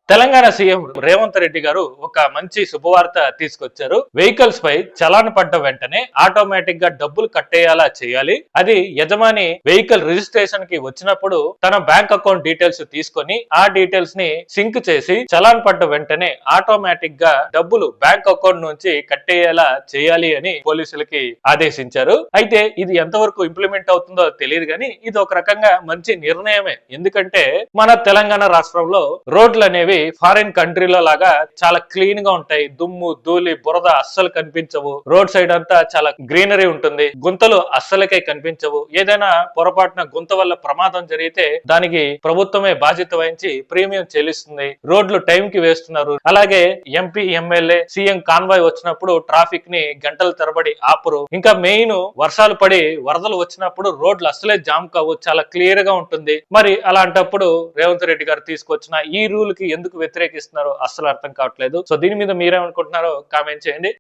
Telangana CM Revanth Reddy గారు ఒక మంచి శుభవార్త తీసుకొచ్చారు. వెహికల్స్ పై చలాన్ పడ్డ వెంటనే ఆటోమేటిక్ గా డబ్బులు కట్టేయాలా చేయాలి. అది యజమాని వెహికల్ రిజిస్ట్రేషన్ కి వచ్చినప్పుడు తన బ్యాంక్ అకౌంట్ డీటెయిల్స్ తీసుకొని ఆ డీటెయిల్స్ ని సింక్ చేసి చలాన్ పడ్డ వెంటనే ఆటోమేటిక్ గా డబ్బులు బ్యాంక్ అకౌంట్ నుంచి కట్టేయాలా చేయాలి అని పోలీసులకి ఆదేశించారు. అయితే ఇది ఎంతవరకు ఇంప్లిమెంట్ అవుతుందో తెలియదు కానీ ఇది ఒక రకంగా మంచి నిర్ణయమే. ఎందుకంటే మన తెలంగాణ రాష్ట్రంలో రోడ్లు అనేవి ఫారిన్ కంట్రీలో లాగా చాలా క్లీన్ గా ఉంటాయి. దుమ్ము ధూళి బురద అస్సలు కనిపించవు. రోడ్ సైడ్ అంతా చాలా గ్రీనరీ ఉంటుంది. గుంతలు అస్సలకే కనిపించవు. ఏదైనా పొరపాటున గుంత వల్ల ప్రమాదం జరిగితే దానికి ప్రభుత్వమే బాధ్యత వహించి ప్రీమియం చెల్లిస్తుంది. రోడ్లు టైం కి వేస్తున్నారు. అలాగే ఎంపీ ఎమ్మెల్యే సీఎం కాన్వాయ్ వచ్చినప్పుడు ట్రాఫిక్ ని గంటల తరబడి ఆపరు. ఇంకా మెయిన్ వర్షాలు పడి వరదలు వచ్చినప్పుడు రోడ్లు అస్సలే జామ్ కావు. చాలా క్లియర్ గా ఉంటుంది. మరి అలాంటప్పుడు రేవంత్ రెడ్డి గారు తీసుకొచ్చిన ఈ రూల్ కి ఎందుకు వ్యతిరేకిస్తున్నారో అస్సలు అర్థం కావట్లేదు. సో దీని మీద మీరేమనుకుంటున్నారో కామెంట్ చేయండి.